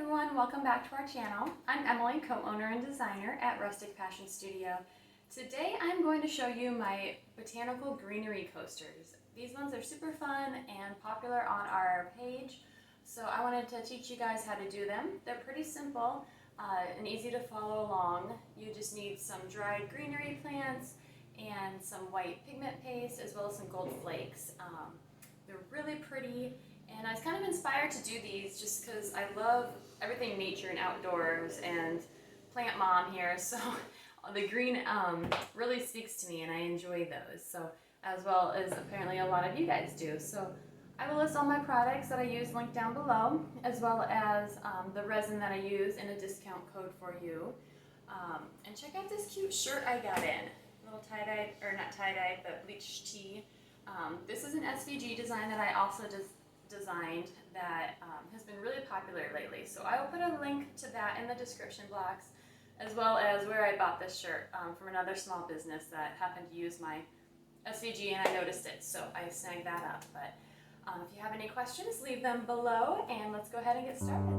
everyone, welcome back to our channel. I'm Emily, co-owner and designer at Rustic Passion Studio. Today I'm going to show you my botanical greenery coasters. These ones are super fun and popular on our page, so I wanted to teach you guys how to do them. They're pretty simple and easy to follow along. You just need some dried greenery plants and some white pigment paste as well as some gold flakes. They're really pretty. And I was kind of inspired to do these just because I love everything nature and outdoors and plant mom here, so the green really speaks to me and I enjoy those, so as well as apparently a lot of you guys do. So I will list all my products that I use linked down below, as well as the resin that I use and a discount code for you. And check out this cute shirt I got in. A little tie-dye, or not tie-dye, but bleached tee. This is an SVG design that I also designed that has been really popular lately. So I will put a link to that in the description box, as well as where I bought this shirt from another small business that happened to use my SVG and I noticed it, so I snagged that up. But if you have any questions, leave them below and let's go ahead and get started.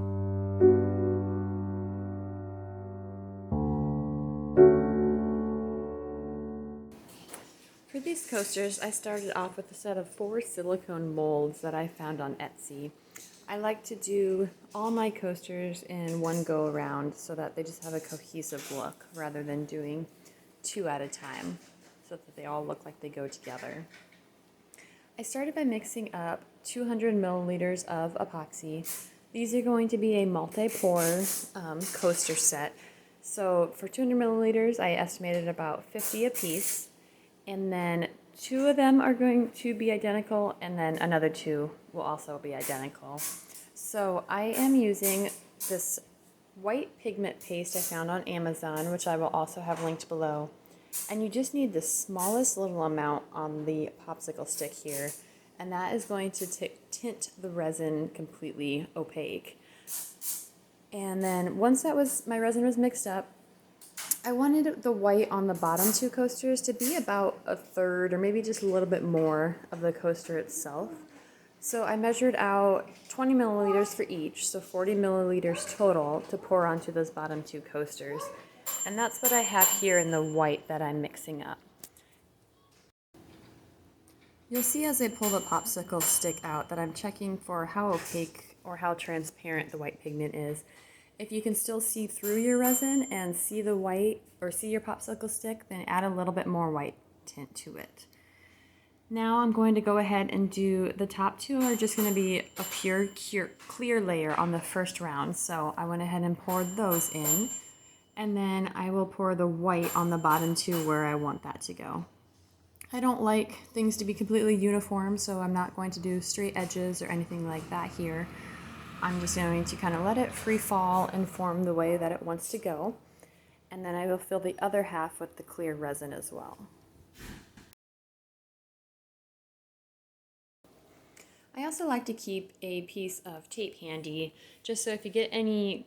For these coasters, I started off with a set of 4 silicone molds that I found on Etsy. I like to do all my coasters in one go around so that they just have a cohesive look rather than doing 2 at a time so that they all look like they go together. I started by mixing up 200 milliliters of epoxy. These are going to be a multi-pour coaster set. So for 200 milliliters, I estimated about 50 a piece. And then 2 of them are going to be identical, and then another 2 will also be identical. So I am using this white pigment paste I found on Amazon, which I will also have linked below. And you just need the smallest little amount on the popsicle stick here, and that is going to tint the resin completely opaque. And then once my resin was mixed up, I wanted the white on the bottom 2 coasters to be about a third or maybe just a little bit more of the coaster itself. So I measured out 20 milliliters for each, so 40 milliliters total to pour onto those bottom 2 coasters. And that's what I have here in the white that I'm mixing up. You'll see as I pull the popsicle stick out that I'm checking for how opaque or how transparent the white pigment is. If you can still see through your resin and see the white or see your popsicle stick, then add a little bit more white tint to it. Now I'm going to go ahead and do the top 2 are just going to be a pure clear layer on the first round. So I went ahead and poured those in, and then I will pour the white on the bottom 2 where I want that to go. I don't like things to be completely uniform, so I'm not going to do straight edges or anything like that here. I'm just going to kind of let it free fall and form the way that it wants to go. And then I will fill the other half with the clear resin as well. I also like to keep a piece of tape handy, just so if you get any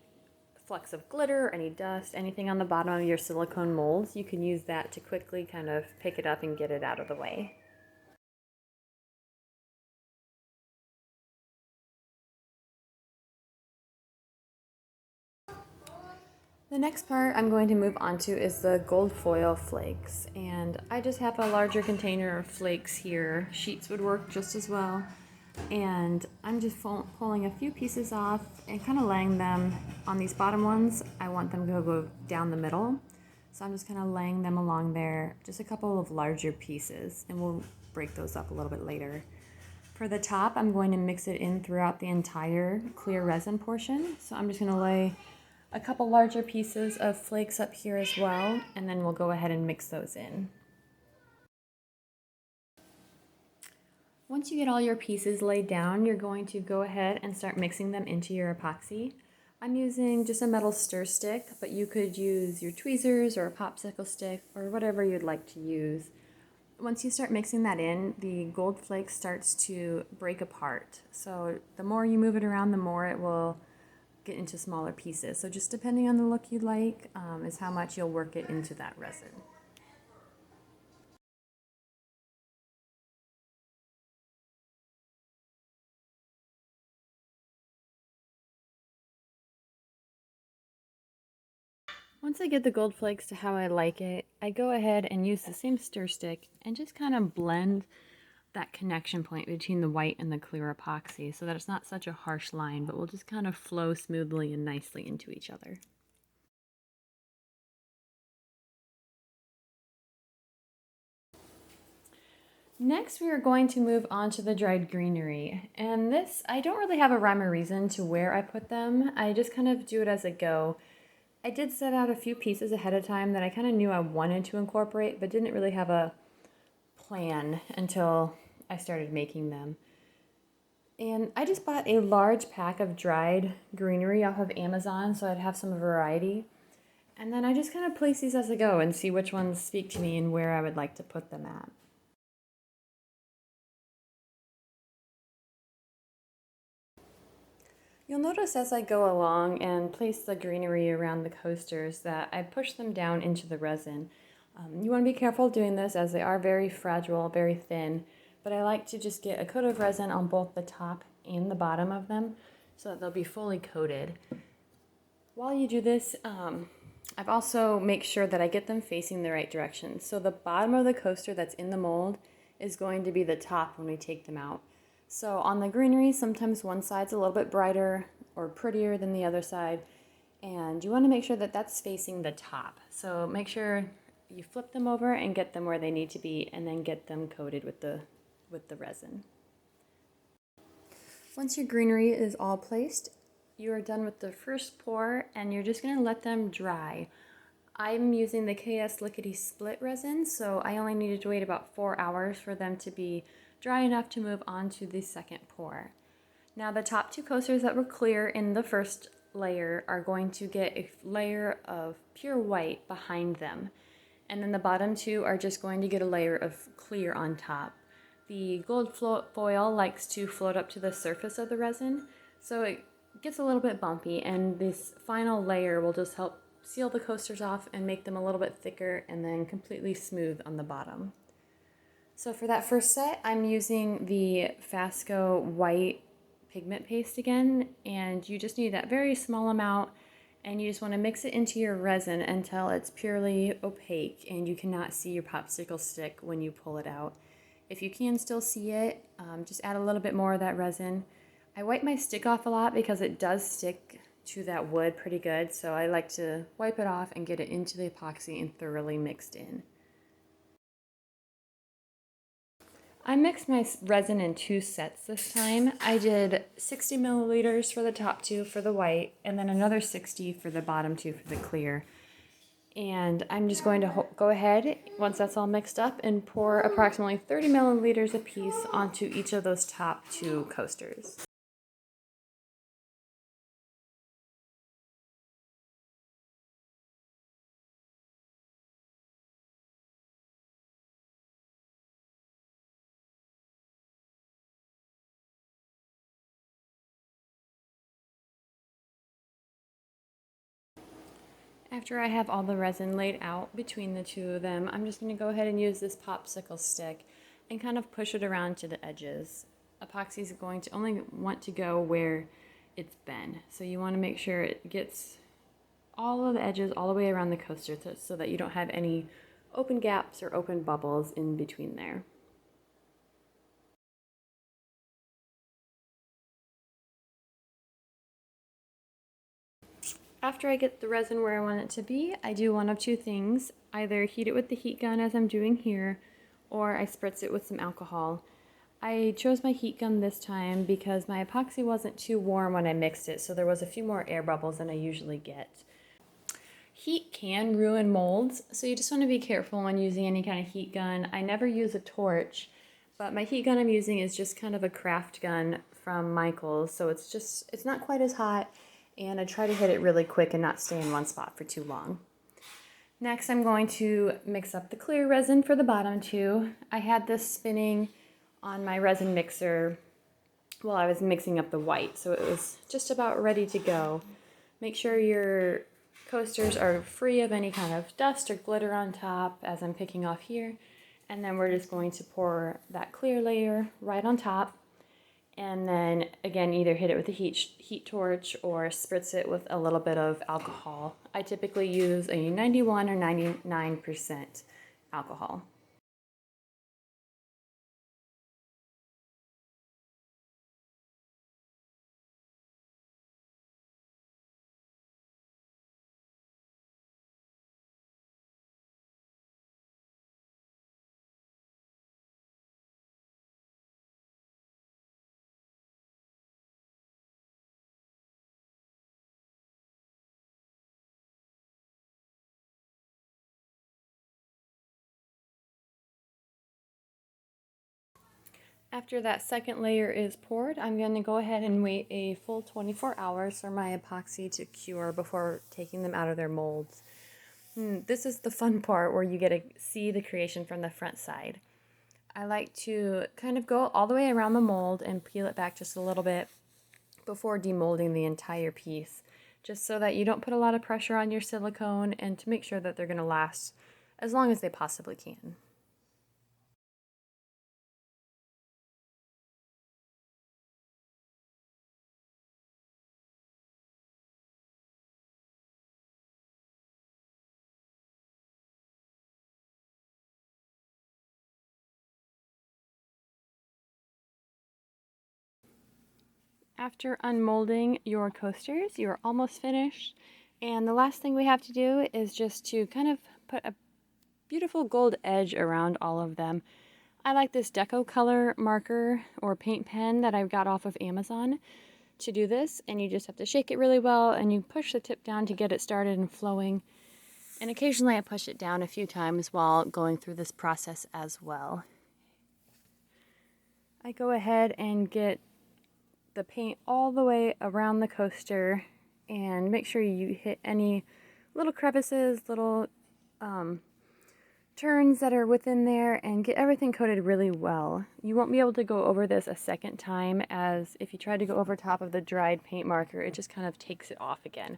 flecks of glitter, any dust, anything on the bottom of your silicone molds, you can use that to quickly kind of pick it up and get it out of the way. The next part I'm going to move on to is the gold foil flakes, and I just have a larger container of flakes here. Sheets would work just as well, and I'm just pulling a few pieces off and kind of laying them on these bottom ones. I want them to go down the middle, so I'm just kind of laying them along there, just a couple of larger pieces, and we'll break those up a little bit later. For the top, I'm going to mix it in throughout the entire clear resin portion, so I'm just going to lay a couple larger pieces of flakes up here as well, and then we'll go ahead and mix those in. Once you get all your pieces laid down, you're going to go ahead and start mixing them into your epoxy. I'm using just a metal stir stick, but you could use your tweezers or a popsicle stick or whatever you'd like to use. Once you start mixing that in, the gold flake starts to break apart. So the more you move it around, the more it will get into smaller pieces. So just depending on the look you like is how much you'll work it into that resin. Once I get the gold flakes to how I like it, I go ahead and use the same stir stick and just kind of blend that connection point between the white and the clear epoxy so that it's not such a harsh line, but will just kind of flow smoothly and nicely into each other. Next, we are going to move on to the dried greenery. And this, I don't really have a rhyme or reason to where I put them. I just kind of do it as I go. I did set out a few pieces ahead of time that I kind of knew I wanted to incorporate, but didn't really have a plan until I started making them. And I just bought a large pack of dried greenery off of Amazon so I'd have some variety. And then I just kind of place these as I go and see which ones speak to me and where I would like to put them at. You'll notice as I go along and place the greenery around the coasters that I push them down into the resin. You want to be careful doing this as they are very fragile, very thin, but I like to just get a coat of resin on both the top and the bottom of them so that they'll be fully coated. While you do this, I've also make sure that I get them facing the right direction. So the bottom of the coaster that's in the mold is going to be the top when we take them out. So on the greenery, sometimes one side's a little bit brighter or prettier than the other side, and you want to make sure that that's facing the top. So make sure you flip them over and get them where they need to be, and then get them coated with the resin. Once your greenery is all placed, you are done with the first pour, and you're just going to let them dry. I'm using the KS Lickety Split resin, so I only needed to wait about 4 hours for them to be dry enough to move on to the second pour. Now the top two coasters that were clear in the first layer are going to get a layer of pure white behind them. And then the bottom two are just going to get a layer of clear on top. The gold foil likes to float up to the surface of the resin, so it gets a little bit bumpy, and this final layer will just help seal the coasters off and make them a little bit thicker and then completely smooth on the bottom. So for that first set, I'm using the Fasco white pigment paste again, and you just need that very small amount, and you just want to mix it into your resin until it's purely opaque and you cannot see your popsicle stick when you pull it out. If you can still see it, just add a little bit more of that resin. I wipe my stick off a lot because it does stick to that wood pretty good, so I like to wipe it off and get it into the epoxy and thoroughly mixed in. I mixed my resin in 2 sets this time. I did 60 milliliters for the top two for the white, and then another 60 for the bottom two for the clear. And I'm just going to go ahead, once that's all mixed up, and pour approximately 30 milliliters a piece onto each of those top 2 coasters. After I have all the resin laid out between the two of them, I'm just going to go ahead and use this popsicle stick and kind of push it around to the edges. Epoxy is going to only want to go where it's been, so you want to make sure it gets all of the edges all the way around the coaster so that you don't have any open gaps or open bubbles in between there. After I get the resin where I want it to be, I do one of 2 things. Either heat it with the heat gun as I'm doing here, or I spritz it with some alcohol. I chose my heat gun this time because my epoxy wasn't too warm when I mixed it, so there was a few more air bubbles than I usually get. Heat can ruin molds, so you just want to be careful when using any kind of heat gun. I never use a torch, but my heat gun I'm using is just kind of a craft gun from Michaels, so it's not quite as hot, and I try to hit it really quick and not stay in one spot for too long. Next, I'm going to mix up the clear resin for the bottom two. I had this spinning on my resin mixer while I was mixing up the white, so it was just about ready to go. Make sure your coasters are free of any kind of dust or glitter on top as I'm picking off here, and then we're just going to pour that clear layer right on top. And then again, either hit it with a heat torch or spritz it with a little bit of alcohol. I typically use a 91 or 99% alcohol. After that second layer is poured, I'm going to go ahead and wait a full 24 hours for my epoxy to cure before taking them out of their molds. This is the fun part where you get to see the creation from the front side. I like to kind of go all the way around the mold and peel it back just a little bit before demolding the entire piece, just so that you don't put a lot of pressure on your silicone and to make sure that they're going to last as long as they possibly can. After unmolding your coasters, you're almost finished. And the last thing we have to do is just to kind of put a beautiful gold edge around all of them. I like this Deco Color marker or paint pen that I got off of Amazon to do this. And you just have to shake it really well and you push the tip down to get it started and flowing. And occasionally I push it down a few times while going through this process as well. I go ahead and get the paint all the way around the coaster and make sure you hit any little crevices, little turns that are within there and get everything coated really well. You won't be able to go over this a second time, as if you try to go over top of the dried paint marker, it just kind of takes it off again.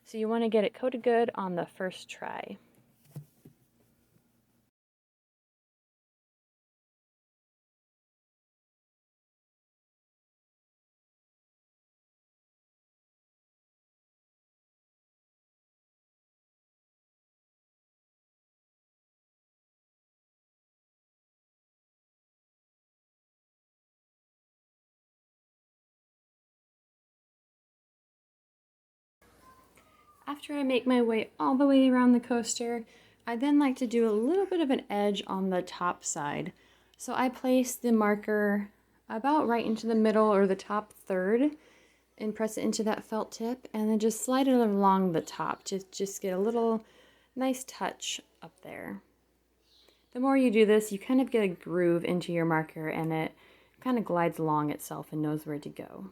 So you want to get it coated good on the first try. After I make my way all the way around the coaster, I then like to do a little bit of an edge on the top side. So I place the marker about right into the middle or the top third and press it into that felt tip and then just slide it along the top to just get a little nice touch up there. The more you do this, you kind of get a groove into your marker and it kind of glides along itself and knows where to go.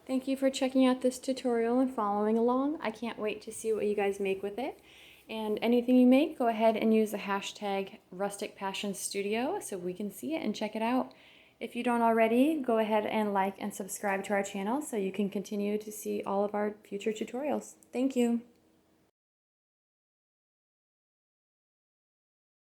Thank you for checking out this tutorial and following along. I can't wait to see what you guys make with it. And anything you make, go ahead and use the hashtag RusticPassionStudio so we can see it and check it out. If you don't already, go ahead and like and subscribe to our channel so you can continue to see all of our future tutorials. Thank you.